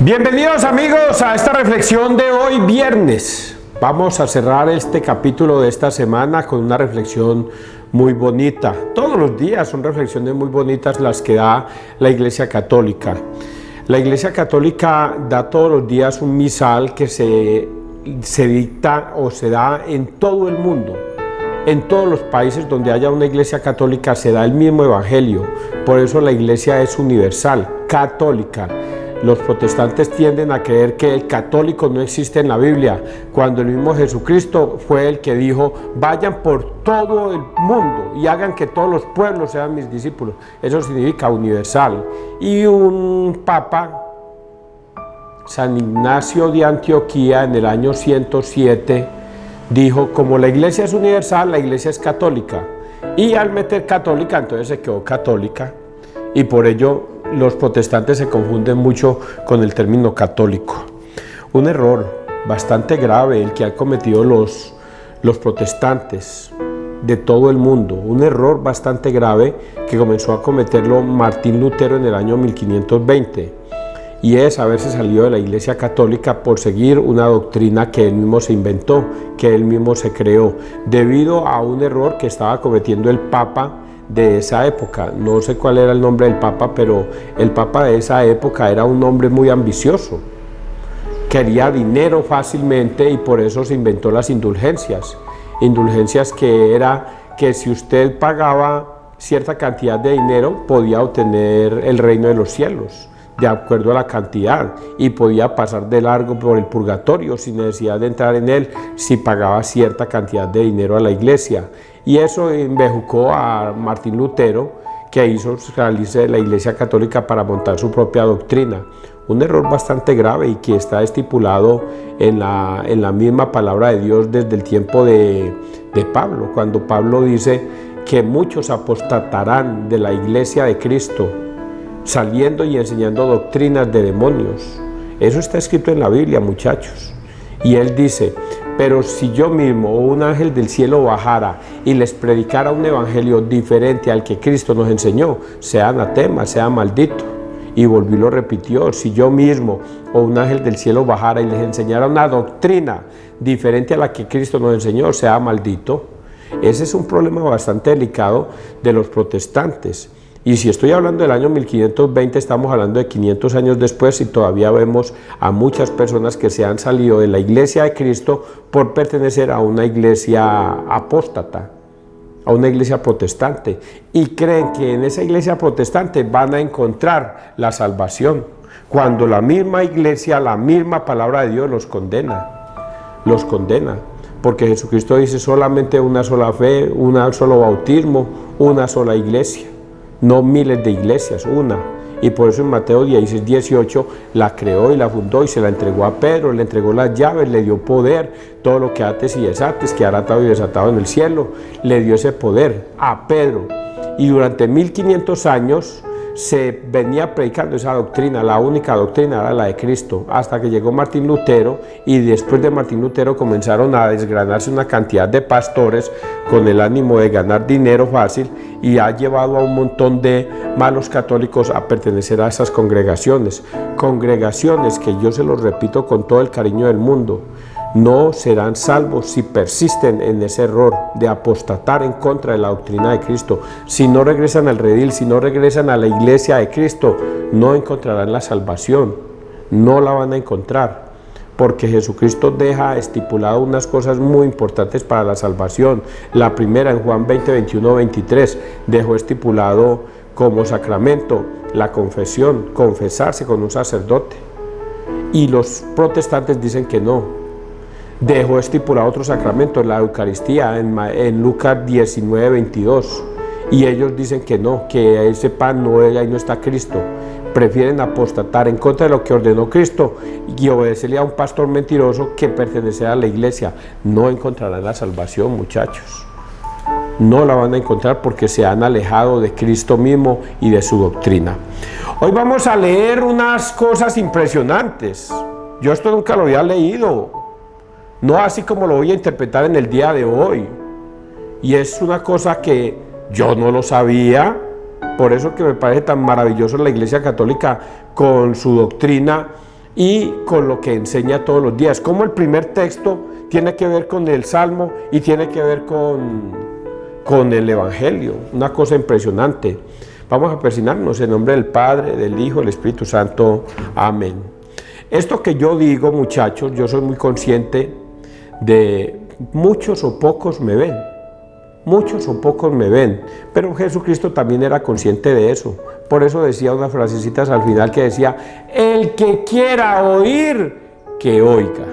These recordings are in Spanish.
Bienvenidos amigos a esta reflexión de hoy viernes. Vamos a cerrar este capítulo de esta semana con una reflexión muy bonita. Todos los días son reflexiones muy bonitas las que da la Iglesia Católica. La Iglesia Católica da todos los días un misal que se dicta o se da en todo el mundo. En todos los países donde haya una Iglesia Católica se da el mismo Evangelio. Por eso la Iglesia es universal, católica. Los protestantes tienden a creer que el católico no existe en la Biblia, cuando el mismo Jesucristo fue el que dijo: vayan por todo el mundo y hagan que todos los pueblos sean mis discípulos. Eso significa universal. Y un papa, San Ignacio de Antioquía, en el año 107, dijo: como la iglesia es universal, la iglesia es católica. Y al meter católica, entonces se quedó católica, y por ello los protestantes se confunden mucho con el término católico. Un error bastante grave el que han cometido los protestantes de todo el mundo. Un error bastante grave que comenzó a cometerlo Martín Lutero en el año 1520. Y es haberse salido de la Iglesia Católica por seguir una doctrina que él mismo se inventó, que él mismo se creó, debido a un error que estaba cometiendo el Papa de esa época. No sé cuál era el nombre del Papa, pero el Papa de esa época era un hombre muy ambicioso. Quería dinero fácilmente y por eso se inventó las indulgencias. Indulgencias que era que si usted pagaba cierta cantidad de dinero, podía obtener el reino de los cielos, de acuerdo a la cantidad, y podía pasar de largo por el purgatorio sin necesidad de entrar en él si pagaba cierta cantidad de dinero a la iglesia. Y eso embejucó a Martín Lutero, que hizo salirse de la Iglesia Católica para montar su propia doctrina. Un error bastante grave y que está estipulado en la misma palabra de Dios desde el tiempo de Pablo, cuando Pablo dice que muchos apostatarán de la Iglesia de Cristo, saliendo y enseñando doctrinas de demonios. Eso está escrito en la Biblia, muchachos. Y él dice: pero si yo mismo o un ángel del cielo bajara y les predicara un evangelio diferente al que Cristo nos enseñó, sea anatema, sea maldito. Y volvió y lo repitió: si yo mismo o un ángel del cielo bajara y les enseñara una doctrina diferente a la que Cristo nos enseñó, sea maldito. Ese es un problema bastante delicado de los protestantes. Y si estoy hablando del año 1520, estamos hablando de 500 años después y todavía vemos a muchas personas que se han salido de la iglesia de Cristo por pertenecer a una iglesia apóstata, a una iglesia protestante, y creen que en esa iglesia protestante van a encontrar la salvación, cuando la misma iglesia, la misma palabra de Dios los condena, porque Jesucristo dice: solamente una sola fe, un solo bautismo, una sola iglesia. No miles de iglesias, una. Y por eso en Mateo 16, 18 la creó y la fundó y se la entregó a Pedro, le entregó las llaves, le dio poder, todo lo que ates y desates, quedará atado y desatado en el cielo. Le dio ese poder a Pedro. Y durante 1500 años se venía predicando esa doctrina. La única doctrina era la de Cristo, hasta que llegó Martín Lutero, y después de Martín Lutero comenzaron a desgranarse una cantidad de pastores con el ánimo de ganar dinero fácil, y ha llevado a un montón de malos católicos a pertenecer a esas congregaciones que, yo se los repito con todo el cariño del mundo, no serán salvos si persisten en ese error de apostatar en contra de la doctrina de Cristo. Si no regresan al redil, si no regresan a la iglesia de Cristo, no encontrarán la salvación, no la van a encontrar, porque Jesucristo deja estipulado unas cosas muy importantes para la salvación. La primera, en Juan 20, 21, 23, dejó estipulado como sacramento la confesión, confesarse con un sacerdote, y los protestantes dicen que no. Dejó estipulado otro sacramento, la Eucaristía, en Lucas 19, 22, y ellos dicen que no, que ese pan no, ahí no está Cristo. Prefieren apostatar en contra de lo que ordenó Cristo y obedecerle a un pastor mentiroso que pertenece a la iglesia. No encontrarán la salvación, muchachos. No la van a encontrar porque se han alejado de Cristo mismo y de su doctrina. Hoy vamos a leer unas cosas impresionantes. Yo esto nunca lo había leído. No así como lo voy a interpretar en el día de hoy. Y es una cosa que yo no lo sabía. Por eso que me parece tan maravilloso la Iglesia Católica con su doctrina y con lo que enseña todos los días. Como el primer texto tiene que ver con el Salmo y tiene que ver con el Evangelio, una cosa impresionante. Vamos a persignarnos en nombre del Padre, del Hijo, del Espíritu Santo. Amén. Esto que yo digo, muchachos, yo soy muy consciente de muchos o pocos me ven. Muchos o pocos me ven, pero Jesucristo también era consciente de eso. Por eso decía unas frasecitas al final que decía: el que quiera oír, que oiga.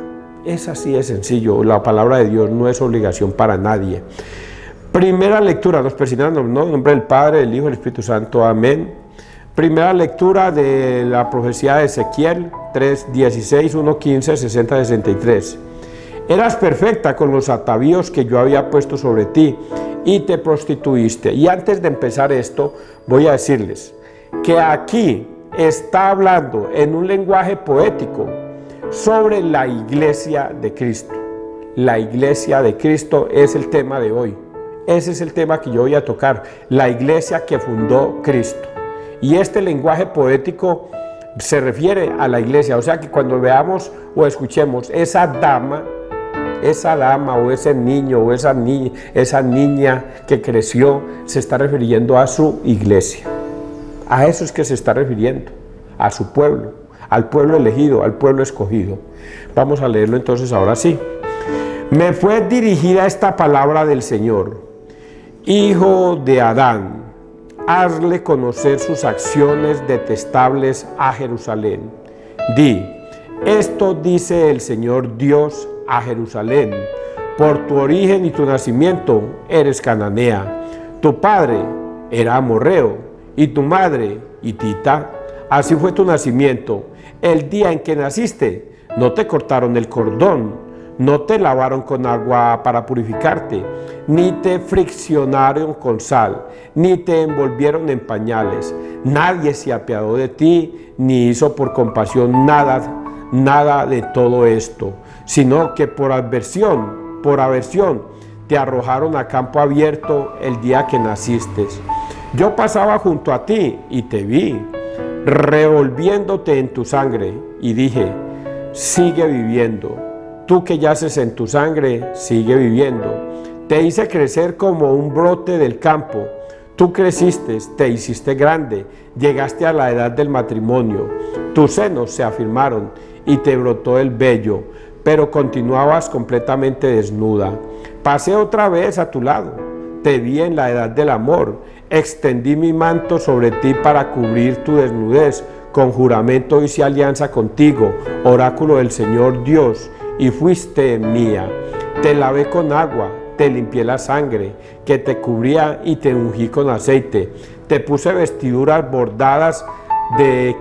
Es así de sencillo. La palabra de Dios no es obligación para nadie. Primera lectura, nos persignamos, ¿no? En nombre del Padre, del Hijo y del Espíritu Santo. Amén. Primera lectura de la profecía de Ezequiel 3:16, 1:15, 60, 63. Eras perfecta con los atavíos que yo había puesto sobre ti y te prostituiste. Y antes de empezar esto, voy a decirles que aquí está hablando en un lenguaje poético sobre la iglesia de Cristo. La iglesia de Cristo es el tema de hoy. Ese es el tema que yo voy a tocar, la iglesia que fundó Cristo. Y este lenguaje poético se refiere a la iglesia, o sea que cuando veamos o escuchemos esa dama o ese niño o esa niña que creció, se está refiriendo a su iglesia. A eso es que se está refiriendo, a su pueblo, al pueblo elegido, al pueblo escogido. Vamos a leerlo entonces ahora sí. Me fue dirigida esta palabra del Señor: hijo de Adán, hazle conocer sus acciones detestables a Jerusalén. Di: esto dice el Señor Dios a Jerusalén: por tu origen y tu nacimiento eres cananea. Tu padre era amorreo y tu madre hitita. Así fue tu nacimiento. El día en que naciste no te cortaron el cordón, no te lavaron con agua para purificarte, ni te friccionaron con sal, ni te envolvieron en pañales. Nadie se apiadó de ti, ni hizo por compasión nada de todo esto, sino que por aversión, te arrojaron a campo abierto el día que naciste. Yo pasaba junto a ti y te vi, revolviéndote en tu sangre, y dije: sigue viviendo. Tú que yaces en tu sangre, sigue viviendo. Te hice crecer como un brote del campo. Tú creciste, te hiciste grande, llegaste a la edad del matrimonio. Tus senos se afirmaron y te brotó el vello, pero continuabas completamente desnuda. Pasé otra vez a tu lado, te vi en la edad del amor, extendí mi manto sobre ti para cubrir tu desnudez. Con juramento hice alianza contigo, oráculo del Señor Dios, y fuiste mía. Te lavé con agua, te limpié la sangre que te cubría y te ungí con aceite. Te puse vestiduras bordadas, te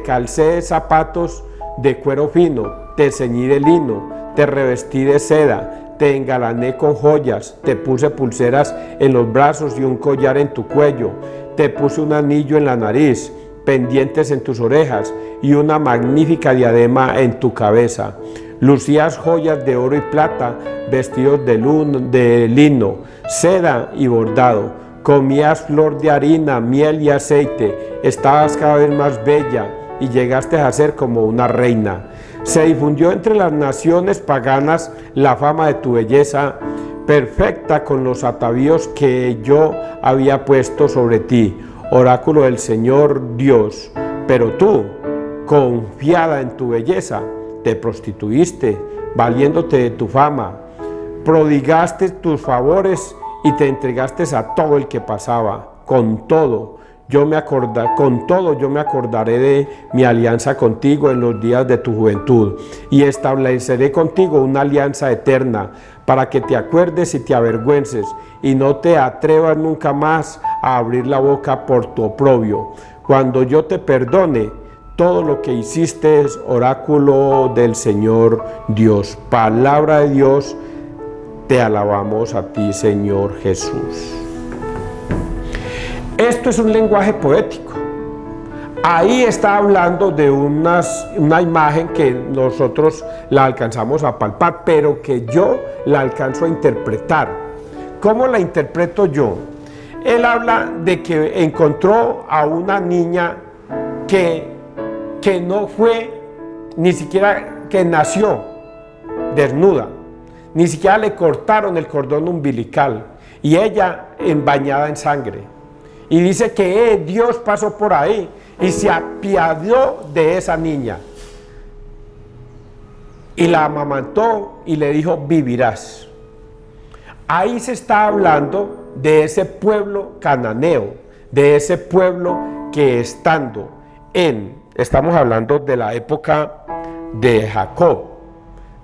calcé zapatos de cuero fino, te ceñí de lino, te revestí de seda, te engalané con joyas, te puse pulseras en los brazos y un collar en tu cuello, te puse un anillo en la nariz, pendientes en tus orejas y una magnífica diadema en tu cabeza. Lucías joyas de oro y plata, vestidos de lino, seda y bordado. Comías flor de harina, miel y aceite. Estabas cada vez más bella y llegaste a ser como una reina. Se difundió entre las naciones paganas la fama de tu belleza perfecta con los atavíos que yo había puesto sobre ti, oráculo del Señor Dios. Pero tú, confiada en tu belleza, te prostituiste, valiéndote de tu fama. Prodigaste tus favores y te entregaste a todo el que pasaba. Con todo yo me acordaré de mi alianza contigo en los días de tu juventud, y estableceré contigo una alianza eterna, para que te acuerdes y te avergüences, y no te atrevas nunca más a abrir la boca por tu oprobio. Cuando yo te perdone todo lo que hiciste, es oráculo del Señor Dios. Palabra de Dios, te alabamos a ti, Señor Jesús. Esto es un lenguaje poético. Ahí está hablando de una imagen que nosotros la alcanzamos a palpar, pero que yo la alcanzo a interpretar. ¿Cómo la interpreto yo? él habla de que encontró a una niña que no fue, ni siquiera que nació desnuda, ni siquiera le cortaron el cordón umbilical, y ella bañada en sangre. Y dice que Dios pasó por ahí y se apiadó de esa niña y la amamantó y le dijo: vivirás. Ahí se está hablando de ese pueblo cananeo, de ese pueblo que estamos hablando de la época de Jacob,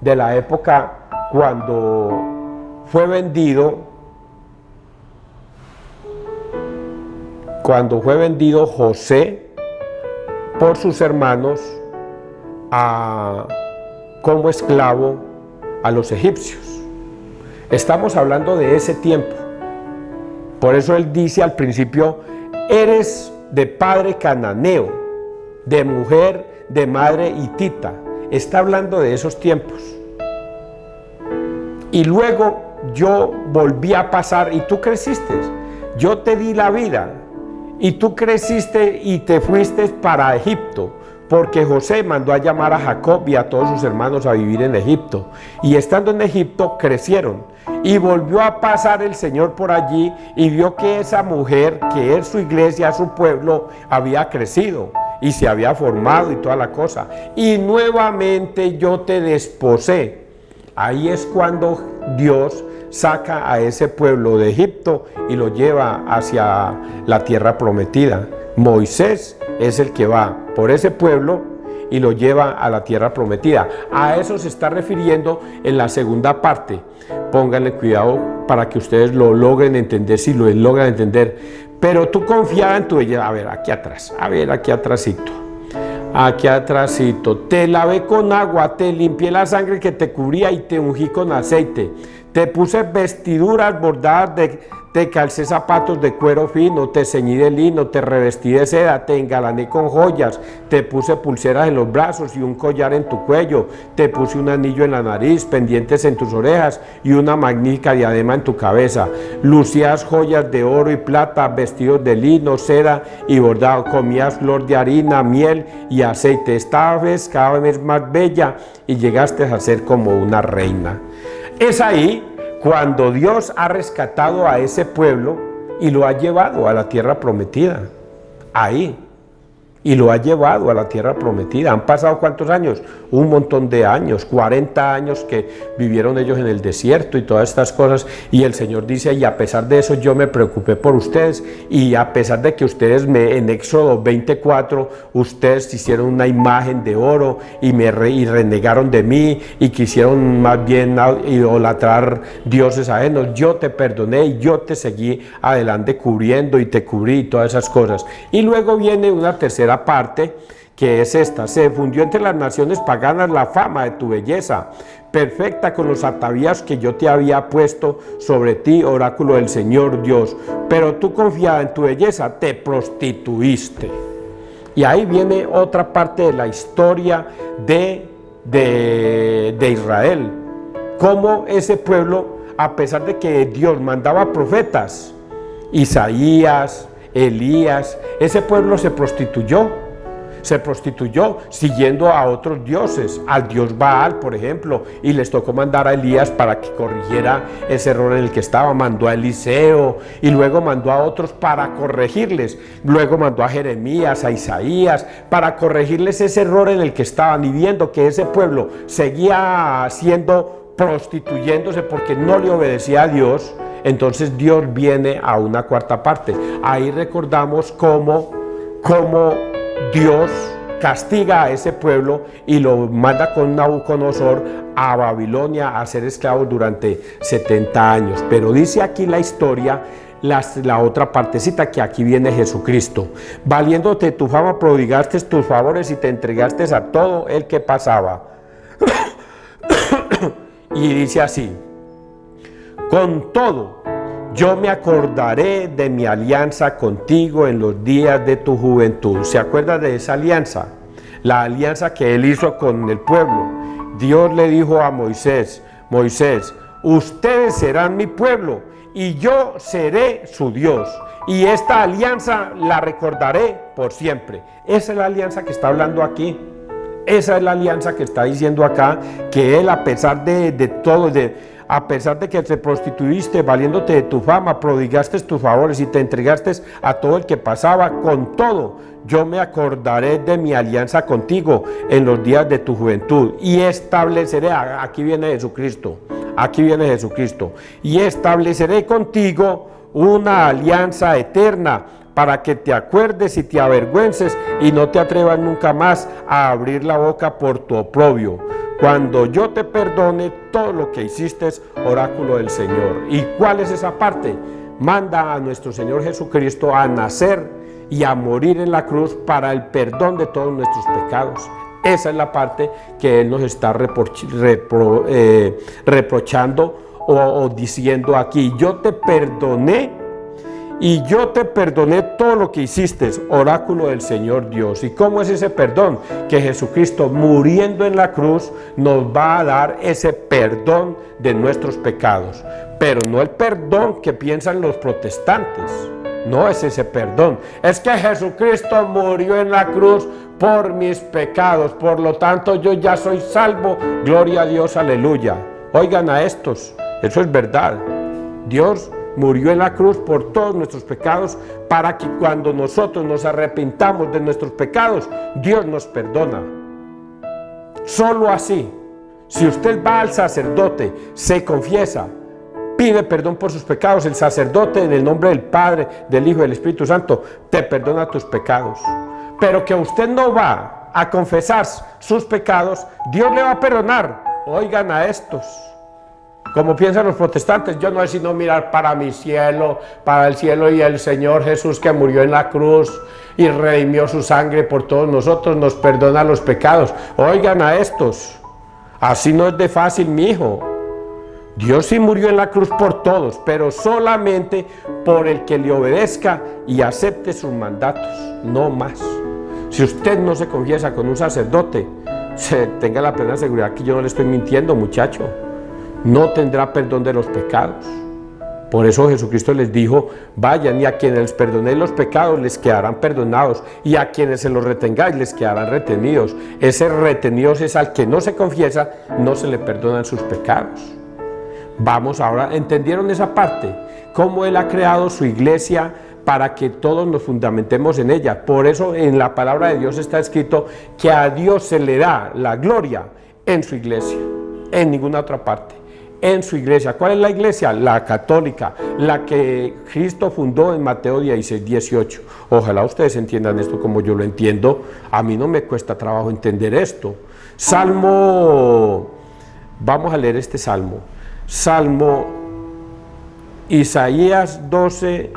de la época cuando fue vendido José por sus hermanos como esclavo a los egipcios. Estamos hablando de ese tiempo. Por eso él dice al principio: eres de padre cananeo, de mujer, de madre hitita. Está hablando de esos tiempos. Y luego yo volví a pasar y tú creciste. Yo te di la vida y tú creciste y te fuiste para Egipto, porque José mandó a llamar a Jacob y a todos sus hermanos a vivir en Egipto. Y estando en Egipto crecieron. Y volvió a pasar el Señor por allí y vio que esa mujer, que es su iglesia, su pueblo, había crecido y se había formado y toda la cosa. Y nuevamente yo te desposé. Ahí es cuando Dios saca a ese pueblo de Egipto y lo lleva hacia la tierra prometida. Moisés es el que va por ese pueblo y lo lleva a la tierra prometida. A eso se está refiriendo en la segunda parte. Pónganle cuidado para que ustedes lo logren entender, si lo logran entender. Pero tú confiaba en tu belleza. A ver, aquí atrás. A ver, aquí atrásito. Aquí atrásito. Te lavé con agua, te limpié la sangre que te cubría y te ungí con aceite. Te puse vestiduras bordadas te calcé zapatos de cuero fino, te ceñí de lino, te revestí de seda, te engalané con joyas, te puse pulseras en los brazos y un collar en tu cuello, te puse un anillo en la nariz, pendientes en tus orejas y una magnífica diadema en tu cabeza. Lucías joyas de oro y plata, vestidos de lino, seda y bordado. Comías flor de harina, miel y aceite. Estabas cada vez más bella y llegaste a ser como una reina. Es ahí cuando Dios ha rescatado a ese pueblo y lo ha llevado a la tierra prometida. Ahí. Y lo ha llevado a la tierra prometida. ¿Han pasado cuántos años? Un montón de años, 40 años que vivieron ellos en el desierto y todas estas cosas. Y el Señor dice: y a pesar de eso yo me preocupé por ustedes, y a pesar de que ustedes en Éxodo 24, ustedes hicieron una imagen de oro y renegaron de mí y quisieron más bien idolatrar dioses ajenos, yo te perdoné y yo te seguí adelante cubriendo y te cubrí y todas esas cosas. Y luego viene una tercera parte, que es esta: se fundió entre las naciones paganas la fama de tu belleza, perfecta con los atavíos que yo te había puesto sobre ti, oráculo del Señor Dios. Pero tú, confiada en tu belleza, te prostituiste. Y ahí viene otra parte de la historia de Israel. Cómo ese pueblo, a pesar de que Dios mandaba profetas, Isaías, Elías, ese pueblo se prostituyó siguiendo a otros dioses, al dios Baal, por ejemplo, y les tocó mandar a Elías para que corrigiera ese error en el que estaba. Mandó a Eliseo y luego mandó a otros para corregirles, luego mandó a Jeremías, a Isaías, para corregirles ese error en el que estaban, y viendo que ese pueblo seguía prostituyéndose porque no le obedecía a Dios, entonces Dios viene a una cuarta parte. Ahí recordamos cómo Dios castiga a ese pueblo y lo manda con Nabucodonosor a Babilonia a ser esclavos durante 70 años. Pero dice aquí la historia, la otra partecita, que aquí viene Jesucristo. Valiéndote tu fama, prodigaste tus favores y te entregaste a todo el que pasaba. Y dice así: con todo, yo me acordaré de mi alianza contigo en los días de tu juventud. ¿Se acuerda de esa alianza? La alianza que él hizo con el pueblo. Dios le dijo a Moisés: Moisés, ustedes serán mi pueblo y yo seré su Dios. Y esta alianza la recordaré por siempre. Esa es la alianza que está hablando aquí. Esa es la alianza que está diciendo acá, que Él, a pesar de todo, a pesar de que te prostituiste, valiéndote de tu fama, prodigaste tus favores y te entregaste a todo el que pasaba, con todo, yo me acordaré de mi alianza contigo en los días de tu juventud y estableceré, aquí viene Jesucristo, y estableceré contigo una alianza eterna, para que te acuerdes y te avergüences y no te atrevas nunca más a abrir la boca por tu oprobio, cuando yo te perdone todo lo que hiciste, oráculo del Señor. ¿Y cuál es esa parte? Manda a nuestro Señor Jesucristo a nacer y a morir en la cruz para el perdón de todos nuestros pecados. Esa es la parte que Él nos está reprochando o diciendo aquí: yo te perdoné y yo te perdoné todo lo que hiciste, oráculo del Señor Dios. ¿Y cómo es ese perdón? Que Jesucristo, muriendo en la cruz, nos va a dar ese perdón de nuestros pecados. Pero no el perdón que piensan los protestantes. No es ese perdón. Es que Jesucristo murió en la cruz por mis pecados, por lo tanto yo ya soy salvo. Gloria a Dios, aleluya. Oigan a estos, eso es verdad. Dios murió en la cruz por todos nuestros pecados, para que cuando nosotros nos arrepintamos de nuestros pecados, Dios nos perdona. Solo así. Si usted va al sacerdote, se confiesa, pide perdón por sus pecados, el sacerdote, en el nombre del Padre, del Hijo y del Espíritu Santo, te perdona tus pecados. Pero que usted no va a confesar sus pecados, Dios le va a perdonar. Oigan a estos. Como piensan los protestantes: yo no es sino mirar para mi cielo, para el cielo, y el Señor Jesús, que murió en la cruz y redimió su sangre por todos nosotros, nos perdona los pecados. Oigan a estos. Así no es de fácil, mi hijo. Dios sí murió en la cruz por todos, pero solamente por el que le obedezca y acepte sus mandatos, no más. Si usted no se confiesa con un sacerdote, tenga la plena seguridad que yo no le estoy mintiendo, muchacho. No tendrá perdón de los pecados. Por eso Jesucristo les dijo: vayan, y a quienes les perdonéis los pecados les quedarán perdonados, y a quienes se los retengáis les quedarán retenidos. Ese retenidos es al que no se confiesa, no se le perdonan sus pecados. Vamos ahora, ¿entendieron esa parte? Cómo Él ha creado su iglesia para que todos nos fundamentemos en ella. Por eso en la palabra de Dios está escrito que a Dios se le da la gloria en su iglesia, en ninguna otra parte. En su iglesia. ¿Cuál es la iglesia? La católica, la que Cristo fundó en Mateo 16, 18. Ojalá ustedes entiendan esto como yo lo entiendo. A mí no me cuesta trabajo entender esto. Salmo, vamos a leer este salmo. Salmo Isaías 12: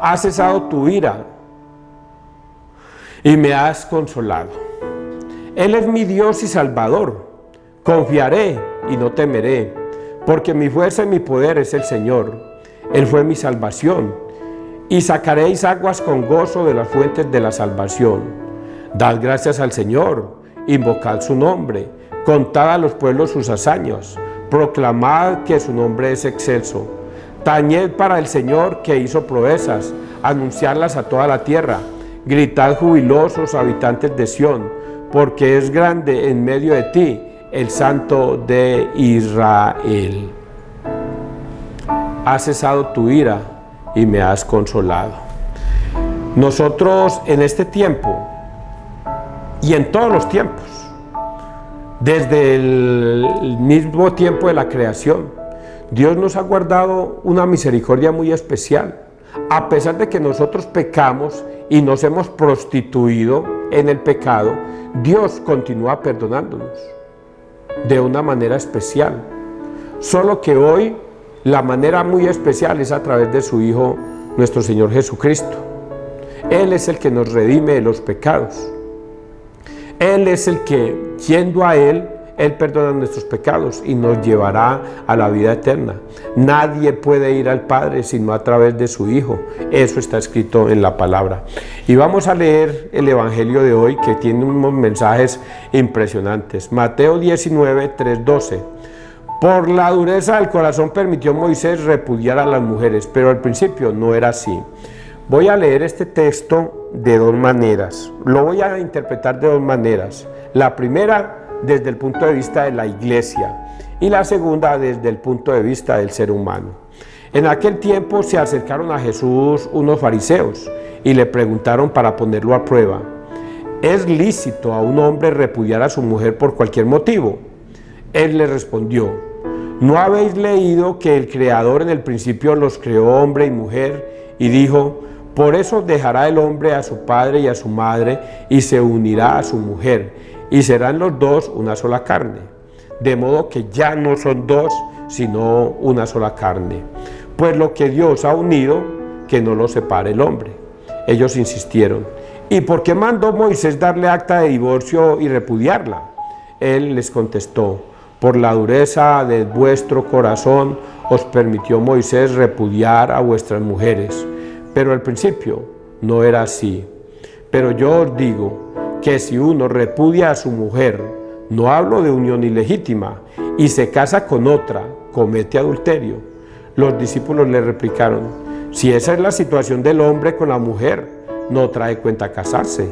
has cesado tu ira y me has consolado. Él es mi Dios y Salvador. Confiaré y no temeré, porque mi fuerza y mi poder es el Señor. Él fue mi salvación. Y sacaréis aguas con gozo de las fuentes de la salvación. Dad gracias al Señor, invocad su nombre, contad a los pueblos sus hazañas, proclamad que su nombre es excelso. Tañed para el Señor, que hizo proezas, anunciadlas a toda la tierra. Gritad jubilosos, habitantes de Sión, porque es grande en medio de ti el Santo de Israel. Has cesado tu ira y me has consolado. Nosotros en este tiempo y en todos los tiempos, desde el mismo tiempo de la creación, Dios nos ha guardado una misericordia muy especial. A pesar de que nosotros pecamos y nos hemos prostituido en el pecado, Dios continúa perdonándonos de una manera especial. Solo que hoy la manera muy especial es a través de su Hijo, nuestro Señor Jesucristo. Él es el que nos redime de los pecados. Él es el que, yendo a Él perdona nuestros pecados y nos llevará a la vida eterna. Nadie puede ir al Padre sino a través de su Hijo. Eso está escrito en la palabra. Y vamos a leer el Evangelio de hoy, que tiene unos mensajes impresionantes. Mateo 19, 3, 12. Por la dureza del corazón permitió Moisés repudiar a las mujeres, pero al principio no era así. Voy a leer este texto de dos maneras, lo voy a interpretar de dos maneras. La primera desde el punto de vista de la iglesia y la segunda desde el punto de vista del ser humano. En aquel tiempo se acercaron a Jesús unos fariseos y le preguntaron para ponerlo a prueba: ¿es lícito a un hombre repudiar a su mujer por cualquier motivo? Él les respondió: ¿no habéis leído que el Creador en el principio los creó hombre y mujer? Y dijo: por eso dejará el hombre a su padre y a su madre y se unirá a su mujer, y serán los dos una sola carne. De modo que ya no son dos, sino una sola carne. Pues lo que Dios ha unido, que no lo separe el hombre. Ellos insistieron: ¿y por qué mandó Moisés darle acta de divorcio y repudiarla? Él les contestó: por la dureza de vuestro corazón os permitió Moisés repudiar a vuestras mujeres, pero al principio no era así. Pero yo os digo que si uno repudia a su mujer, no hablo de unión ilegítima, y se casa con otra, comete adulterio. Los discípulos le replicaron: si esa es la situación del hombre con la mujer, no trae cuenta casarse.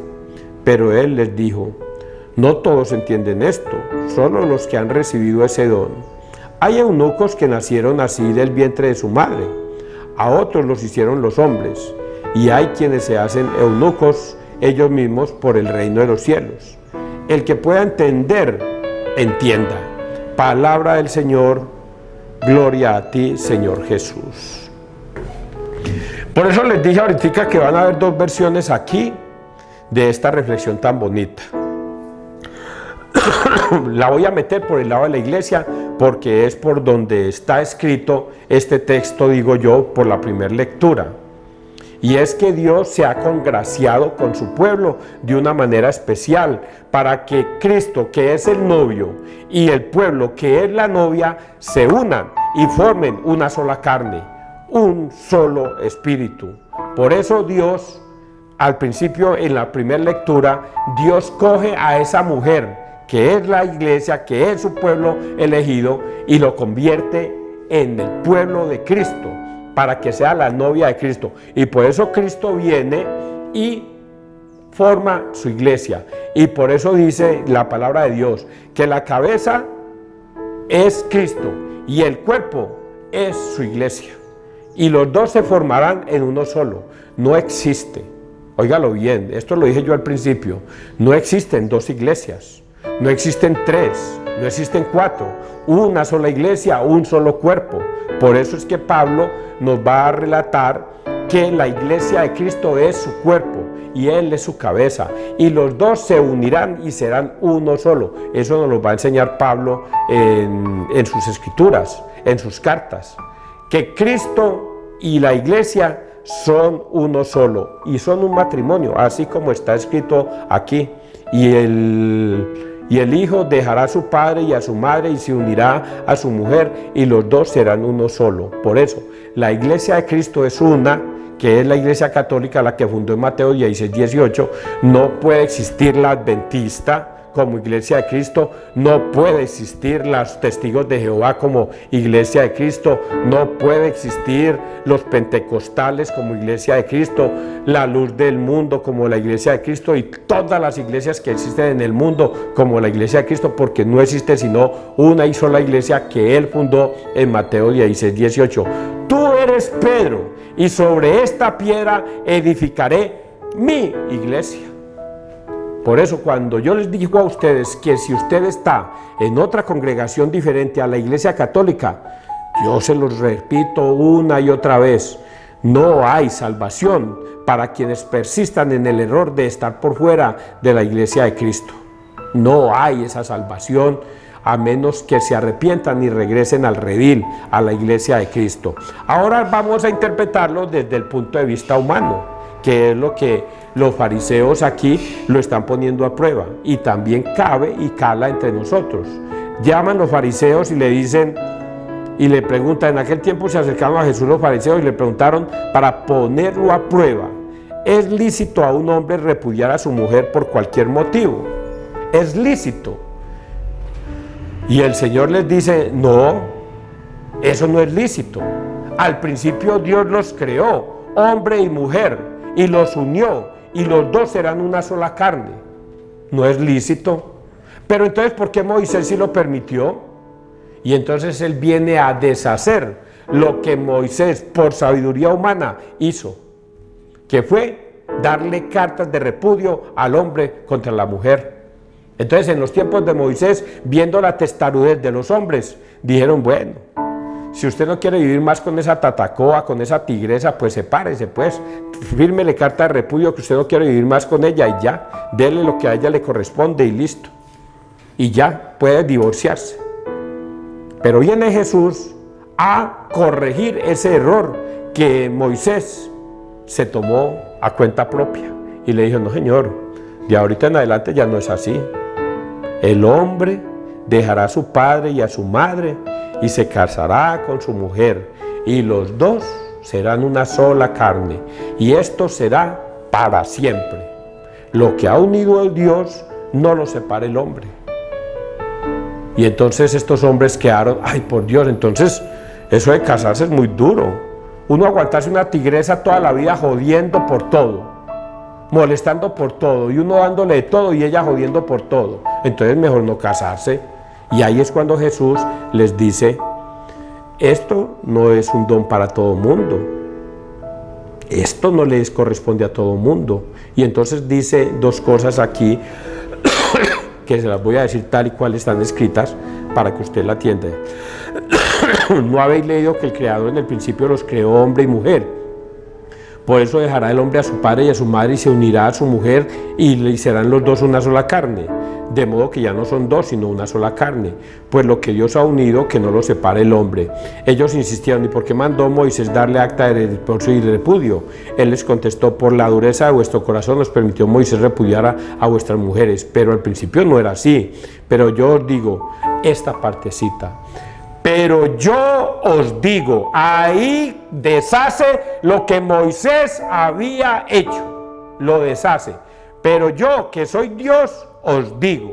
Pero él les dijo: no todos entienden esto, solo los que han recibido ese don. Hay eunucos que nacieron así del vientre de su madre, a otros los hicieron los hombres, y hay quienes se hacen eunucos ellos mismos por el reino de los cielos. El que pueda entender, entienda. Palabra del Señor, gloria a ti, Señor Jesús. Por eso les dije ahorita que van a haber dos versiones aquí de esta reflexión tan bonita. La voy a meter por el lado de la iglesia porque es por donde está escrito este texto, digo yo, por la primera lectura. Y es que Dios se ha congraciado con su pueblo de una manera especial para que Cristo, que es el novio, y el pueblo, que es la novia, se unan y formen una sola carne, un solo espíritu. Por eso Dios, al principio en la primera lectura, Dios coge a esa mujer, que es la iglesia, que es su pueblo elegido, y lo convierte en el pueblo de Cristo, para que sea la novia de Cristo. Y por eso Cristo viene y forma su iglesia. Y por eso dice la palabra de Dios, que la cabeza es Cristo y el cuerpo es su iglesia. Y los dos se formarán en uno solo. No existe, óigalo bien, esto lo dije yo al principio, no existen dos iglesias, no existen tres, no existen cuatro, una sola iglesia, un solo cuerpo. Por eso es que Pablo nos va a relatar que la iglesia de Cristo es su cuerpo y Él es su cabeza, y los dos se unirán y serán uno solo. Eso nos lo va a enseñar Pablo en sus escrituras, en sus cartas, que Cristo y la iglesia son uno solo y son un matrimonio, así como está escrito aquí. Y el hijo dejará a su padre y a su madre y se unirá a su mujer, y los dos serán uno solo. Por eso, la iglesia de Cristo es una, que es la iglesia católica, la que fundó en Mateo 16:18. No puede existir la adventista como iglesia de Cristo, no puede existir los testigos de Jehová como iglesia de Cristo, no puede existir los pentecostales como iglesia de Cristo, la luz del mundo como la iglesia de Cristo, y todas las iglesias que existen en el mundo como la iglesia de Cristo, porque no existe sino una y sola iglesia que Él fundó en Mateo 16:18. Tú eres Pedro, y sobre esta piedra edificaré mi iglesia. Por eso, cuando yo les digo a ustedes que si usted está en otra congregación diferente a la iglesia católica, yo se los repito una y otra vez: no hay salvación para quienes persistan en el error de estar por fuera de la iglesia de Cristo. No hay esa salvación a menos que se arrepientan y regresen al redil, a la iglesia de Cristo. Ahora vamos a interpretarlo desde el punto de vista humano, que es lo que los fariseos aquí lo están poniendo a prueba, y también cabe y cala entre nosotros. Llaman los fariseos y le dicen, y le preguntan, en aquel tiempo se acercaron a Jesús los fariseos y le preguntaron para ponerlo a prueba: ¿es lícito a un hombre repudiar a su mujer por cualquier motivo? Es lícito. Y el Señor les dice, no, eso no es lícito. Al principio Dios los creó, hombre y mujer, y los unió, y los dos serán una sola carne. No es lícito. Pero entonces, ¿por qué Moisés sí lo permitió? Y entonces él viene a deshacer lo que Moisés, por sabiduría humana, hizo, que fue darle cartas de repudio al hombre contra la mujer. Entonces, en los tiempos de Moisés, viendo la testarudez de los hombres, dijeron, bueno, si usted no quiere vivir más con esa tatacoa, con esa tigresa, pues sepárese, pues, fírmele carta de repudio que usted no quiere vivir más con ella y ya, dele lo que a ella le corresponde y listo. Y ya puede divorciarse. Pero viene Jesús a corregir ese error que Moisés se tomó a cuenta propia y le dijo, no señor, de ahorita en adelante ya no es así. El hombre dejará a su padre y a su madre y se casará con su mujer y los dos serán una sola carne y esto será para siempre. Lo que ha unido el Dios no lo separa el hombre. Y entonces estos hombres quedaron, ay por Dios, entonces eso de casarse es muy duro. Uno aguantarse una tigresa toda la vida jodiendo por todo, molestando por todo, y uno dándole de todo y ella jodiendo por todo. Entonces mejor no casarse. Y ahí es cuando Jesús les dice, esto no es un don para todo mundo. Esto no les corresponde a todo mundo. Y entonces dice dos cosas aquí que se las voy a decir tal y cual están escritas para que usted la atienda. ¿No habéis leído que el Creador en el principio los creó hombre y mujer? Por eso dejará el hombre a su padre y a su madre y se unirá a su mujer y serán los dos una sola carne. De modo que ya no son dos, sino una sola carne. Pues lo que Dios ha unido, que no lo separe el hombre. Ellos insistieron, ¿y por qué mandó Moisés darle acta de divorcio y repudio? Él les contestó, por la dureza de vuestro corazón nos permitió Moisés repudiar a vuestras mujeres. Pero al principio no era así. Pero yo os digo, esta partecita. Pero yo os digo, ahí deshace lo que Moisés había hecho. Lo deshace. Pero yo, que soy Dios, os digo.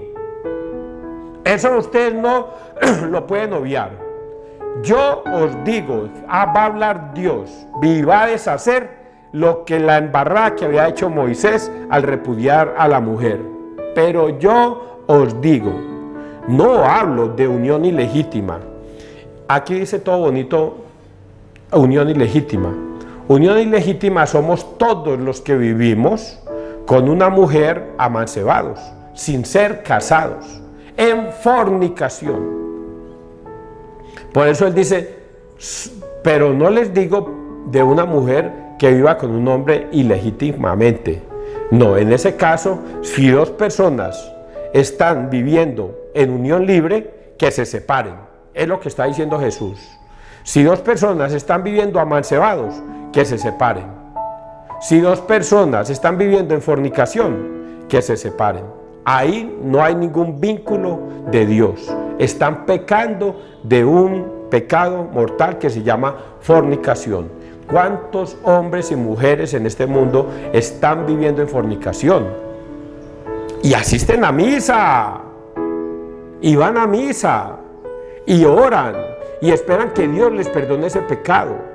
Eso ustedes no lo pueden obviar. Yo os digo, va a hablar Dios, y va a deshacer lo que la embarrada que había hecho Moisés al repudiar a la mujer. Pero yo os digo, no hablo de unión ilegítima. Aquí dice todo bonito, unión ilegítima. Unión ilegítima somos todos los que vivimos con una mujer amancebados, sin ser casados, en fornicación. Por eso él dice, pero no les digo de una mujer que viva con un hombre ilegítimamente. No, en ese caso, si dos personas están viviendo en unión libre, que se separen. Es lo que está diciendo Jesús. Si dos personas están viviendo amancebados, que se separen. Si dos personas están viviendo en fornicación, que se separen. Ahí no hay ningún vínculo de Dios. Están pecando de un pecado mortal que se llama fornicación. ¿Cuántos hombres y mujeres en este mundo están viviendo en fornicación? Y asisten a misa, y van a misa, y oran, y esperan que Dios les perdone ese pecado.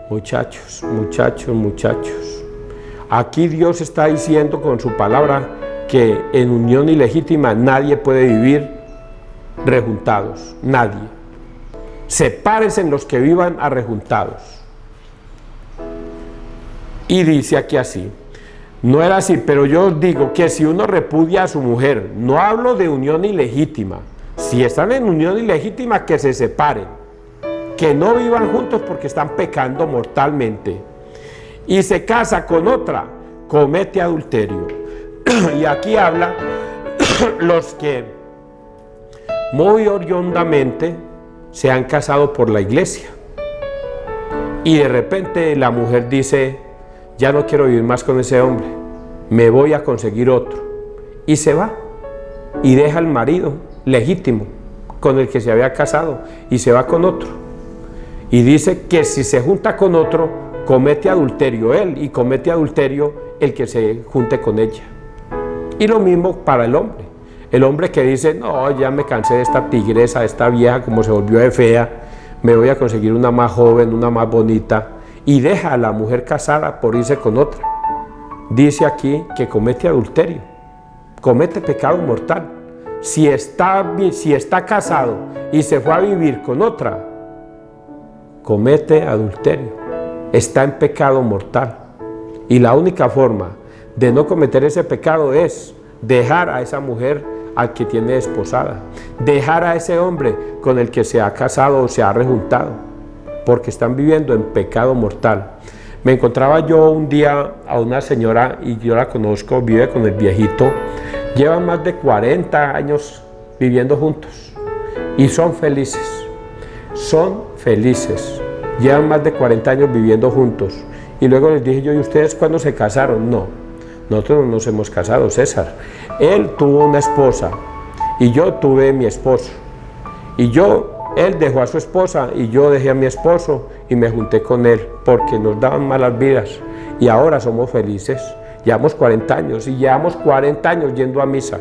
Muchachos, aquí Dios está diciendo con su palabra que en unión ilegítima nadie puede vivir rejuntados, nadie. Sepárense los que vivan arrejuntados. Y dice aquí así, no era así, pero yo os digo que si uno repudia a su mujer, no hablo de unión ilegítima, si están en unión ilegítima, que se separen, que no vivan juntos porque están pecando mortalmente, y se casa con otra, comete adulterio. Y aquí habla los que muy oriondamente se han casado por la iglesia, y de repente la mujer dice, ya no quiero vivir más con ese hombre, me voy a conseguir otro, y se va, y deja al marido legítimo con el que se había casado y se va con otro, y dice que si se junta con otro comete adulterio él y comete adulterio el que se junte con ella. Y lo mismo para el hombre. El hombre que dice, no, ya me cansé de esta tigresa, de esta vieja, como se volvió de fea, me voy a conseguir una más joven, una más bonita, y deja a la mujer casada por irse con otra. Dice aquí que comete adulterio, comete pecado mortal. Si está casado y se fue a vivir con otra, comete adulterio, está en pecado mortal. Y la única forma de no cometer ese pecado es dejar a esa mujer al que tiene desposada, dejar a ese hombre con el que se ha casado o se ha rejuntado, porque están viviendo en pecado mortal. Me encontraba yo un día a una señora, y yo la conozco, vive con el viejito, llevan más de 40 años viviendo juntos y son felices, llevan más de 40 años viviendo juntos. Y luego les dije yo, ¿y ustedes cuándo se casaron? No, nosotros no nos hemos casado, César. Él tuvo una esposa y yo tuve mi esposo. Él dejó a su esposa y yo dejé a mi esposo y me junté con él porque nos daban malas vidas. Y ahora somos felices. Llevamos 40 años y llevamos 40 años yendo a misa.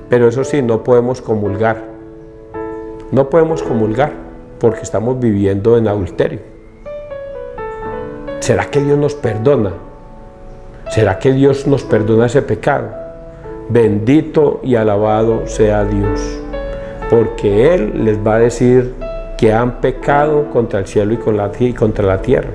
Pero eso sí, no podemos comulgar. No podemos comulgar porque estamos viviendo en adulterio. ¿Será que Dios nos perdona? ¿Será que Dios nos perdona ese pecado? Bendito y alabado sea Dios, porque Él les va a decir que han pecado contra el cielo y contra la tierra,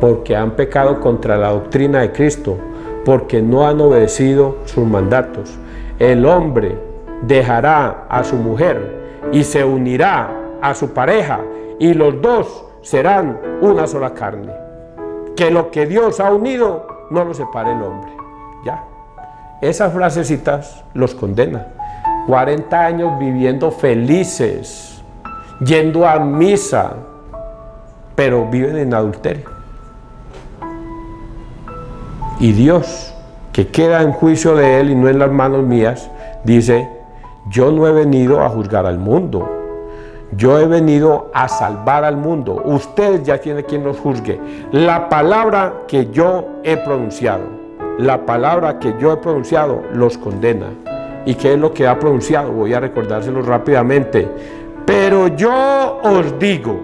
porque han pecado contra la doctrina de Cristo, porque no han obedecido sus mandatos. El hombre dejará a su mujer y se unirá a su pareja, y los dos serán una sola carne. Que lo que Dios ha unido no lo separe el hombre. Ya. Esas frasecitas los condenan. 40 años viviendo felices, yendo a misa, pero viven en adulterio. Y Dios, que queda en juicio de Él y no en las manos mías, dice, yo no he venido a juzgar al mundo, yo he venido a salvar al mundo. Ustedes ya tienen quien los juzgue. La palabra que yo he pronunciado, los condena. ¿Y qué es lo que ha pronunciado? Voy a recordárselo rápidamente. Pero yo os digo,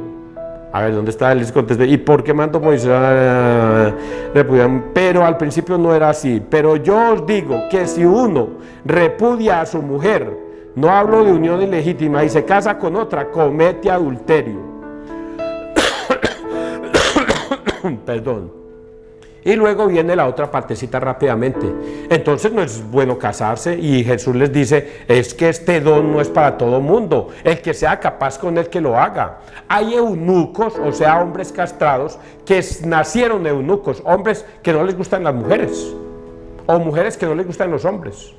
a ver, ¿dónde está? Les contesté, ¿y por qué mandó Moisés a repudiar? Pero al principio no era así. Pero yo os digo que si uno repudia a su mujer, no hablo de unión ilegítima, y se casa con otra, comete adulterio. Perdón. Y luego viene la otra partecita rápidamente. Entonces no es bueno casarse, y Jesús les dice, es que este don no es para todo mundo, el que sea capaz con él que lo haga. Hay eunucos, o sea, hombres castrados, que nacieron eunucos, hombres que no les gustan las mujeres, o mujeres que no les gustan los hombres.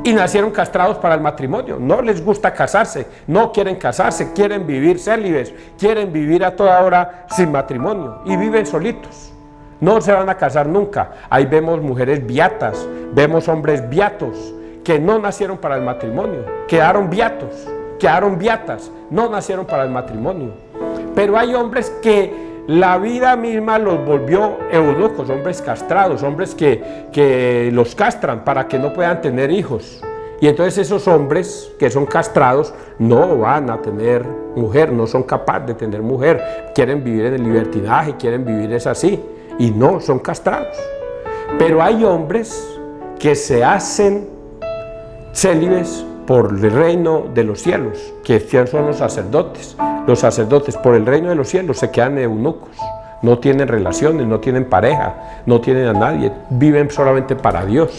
Y nacieron castrados para el matrimonio, no les gusta casarse, no quieren casarse, quieren vivir célibes, quieren vivir a toda hora sin matrimonio y viven solitos, no se van a casar nunca. Ahí vemos mujeres beatas, vemos hombres beatos que no nacieron para el matrimonio, quedaron beatas, no nacieron para el matrimonio. Pero hay hombres que la vida misma los volvió eunucos, hombres castrados, hombres que los castran para que no puedan tener hijos. Y entonces esos hombres que son castrados no van a tener mujer, no son capaces de tener mujer, quieren vivir en el libertinaje, quieren vivir es así, y no, son castrados. Pero hay hombres que se hacen célibes por el reino de los cielos, que son los sacerdotes. Los sacerdotes por el reino de los cielos se quedan eunucos, no tienen relaciones, no tienen pareja, no tienen a nadie, viven solamente para Dios.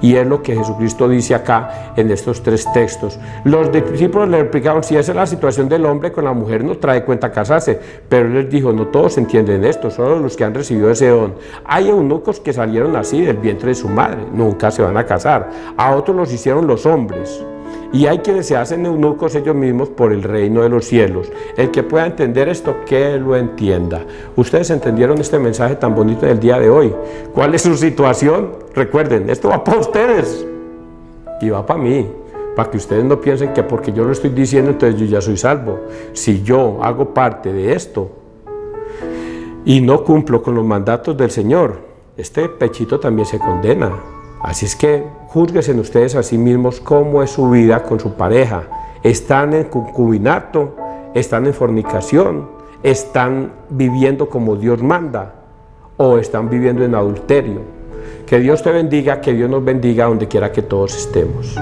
Y es lo que Jesucristo dice acá en estos 3 textos. Los discípulos le explicaron, si esa es la situación del hombre con la mujer, no trae cuenta casarse. Pero él les dijo, no todos entienden esto, solo los que han recibido ese don. Hay eunucos que salieron así del vientre de su madre, nunca se van a casar. A otros los hicieron los hombres. Y hay quienes se hacen eunucos ellos mismos por el reino de los cielos. El que pueda entender esto, que lo entienda. Ustedes entendieron este mensaje tan bonito del día de hoy. ¿Cuál es su situación? Recuerden, esto va para ustedes y va para mí, para que ustedes no piensen que porque yo lo estoy diciendo entonces yo ya soy salvo. Si yo hago parte de esto y no cumplo con los mandatos del Señor, este pechito también se condena. Así es que júzguense ustedes a sí mismos cómo es su vida con su pareja. ¿Están en concubinato? ¿Están en fornicación? ¿Están viviendo como Dios manda? ¿O están viviendo en adulterio? Que Dios te bendiga, que Dios nos bendiga donde quiera que todos estemos.